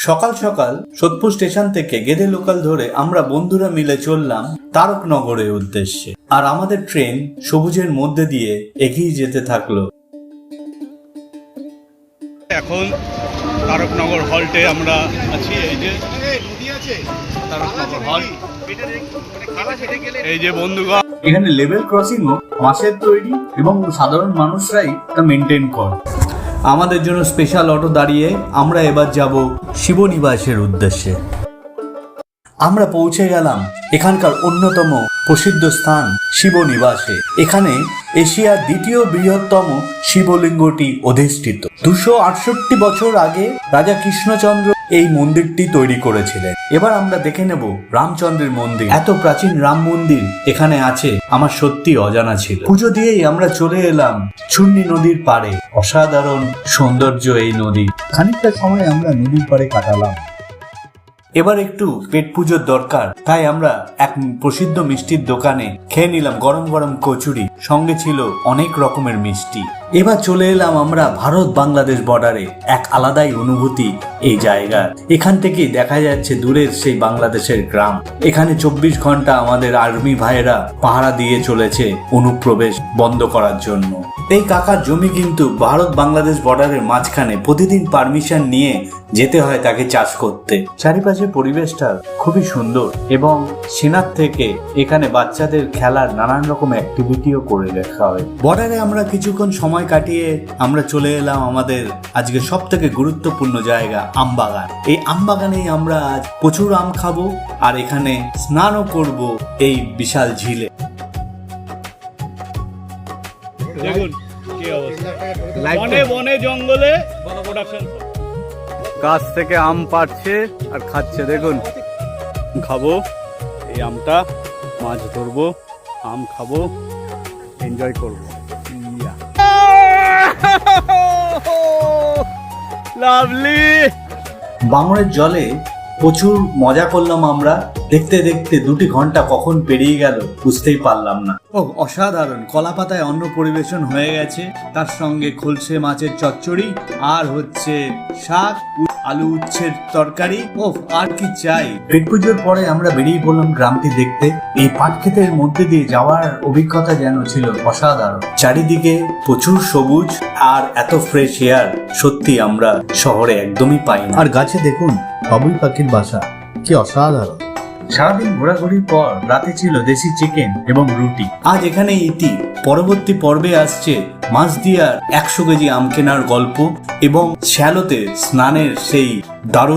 সকাল সকাল সোদপুর স্টেশন থেকে গেদে লোকাল ধরে আমরা বন্ধুরা মিলে চললাম তারকনগরের উদ্দেশ্যে। আর আমাদের ট্রেন সবুজের মধ্যে দিয়ে এগিয়ে যেতে থাকলো। এখন তারকনগর হল্টে আমরা আছি। এই যে তারকনগর হল্ট, এই যে বন্ধুগণ, এখানে লেভেল ক্রসিং ও বাঁশের তৈরি এবং সাধারণ মানুষরাই তা মেনটেন করে। আমাদের জন্য স্পেশাল অটো দাঁড়িয়ে আমরা এবার যাব শিবনিবাসের উদ্দেশ্যে। আমরা পৌঁছে গেলাম এখানকার অন্যতম প্রসিদ্ধ স্থান শিবনিবাসে। এখানে এশিয়ার দ্বিতীয় বৃহত্তম শিবলিঙ্গটি অধিষ্ঠিত। 268 বছর আগে রাজা কৃষ্ণচন্দ্র এই মন্দিরটি তৈরি করেছিলেন। এবার আমরা দেখে নেব রামচন্দ্রের মন্দির। এত প্রাচীন রাম মন্দির এখানে আছে আমার সত্যি অজানা ছিল। পুজো দিয়েই আমরা চলে এলাম চূর্ণী নদীর পাড়ে। অসাধারণ সৌন্দর্য এই নদী। খানিকটা সময় আমরা নদীর পাড়ে কাটালাম। এবার একটু পেট পুজোর দরকার, তাই আমরা এক প্রসিদ্ধ মিষ্টির দোকানে খেয়ে নিলাম গরম গরম কচুরি, সঙ্গে ছিল অনেক রকমের মিষ্টি। এবার চলে এলাম আমরা ভারত বাংলাদেশ বর্ডারে। এক আলাদাই অনুভূতি এই জায়গা। এখান থেকেই দেখা যাচ্ছে দূরের সেই বাংলাদেশের গ্রাম। এখানে 24 ঘন্টা আমাদের আর্মি ভাইয়েরা পাহারা দিয়ে চলেছে অনুপ্রবেশ বন্ধ করার জন্য। এই কাকার জমি কিন্তু ভারত বাংলাদেশ বর্ডারের মাঝখানে। প্রতিদিন পারমিশন নিয়ে যেতে হয় তাকে চাষ করতে। চারিপাশে পরিবেশটা খুবই সুন্দর এবং সেনার থেকে এখানে বাচ্চাদের খেলার নানান রকম অ্যাক্টিভিটিও করে দেখা হয়। বর্ডারে আমরা কিছুক্ষণ সময় কাটিয়ে আমরা চলে এলাম আমাদের আজকে সব থেকে গুরুত্বপূর্ণ জায়গা আমবাগান। এই আমবাগানেই আমরা আজ প্রচুর আম খাবো আর এখানে স্নানও করব এই বিশাল ঝিলে। দেখুন কি অবস্থা, বনে বনে জঙ্গলে প্রোডাকশন। গাছ থেকে আম পাড়ছে আর খাচ্ছে। দেখুন, খাবো এই আমটা, মাছ ধরবো, আম খাবো, এনজয় করবো। লাভলি। বামনের জলে প্রচুর মজা করলাম আমরা। দেখতে দেখতে 2 ঘন্টা কখন পেরিয়ে গেল বুঝতেই পারলাম না। ও অসাধারণ! কলা পাতায় অন্ন পরিবেশন হয়ে গেছে, তার সঙ্গে খলসে মাছের চচ্চড়ি আর হচ্ছে শাক, আলু উচ্ছের তরকারি। ও আর কি চাই। পেট পুজোর পরে আমরা বেরিয়ে পড়লাম গ্রামটি দেখতে। এই পাট ক্ষেতের মধ্যে দিয়ে যাওয়ার অভিজ্ঞতা যেন ছিল অসাধারণ। চারিদিকে প্রচুর সবুজ আর এত ফ্রেশ এয়ার সত্যি আমরা শহরে একদমই পাই না। আর গাছে দেখুন বাবুই পাখির বাসা, কি অসাধারণ। সারাদিন ঘোরাঘুরির পর রাতে ছিল দেশি চিকেন এবং রুটি। আজ এখানে ইতি। পরবর্তী পর্বে আসছে মাছদিয়ার 100 কেজি আম কেনার গল্প এবং শ্যালোতে স্নানের সেই দারুণ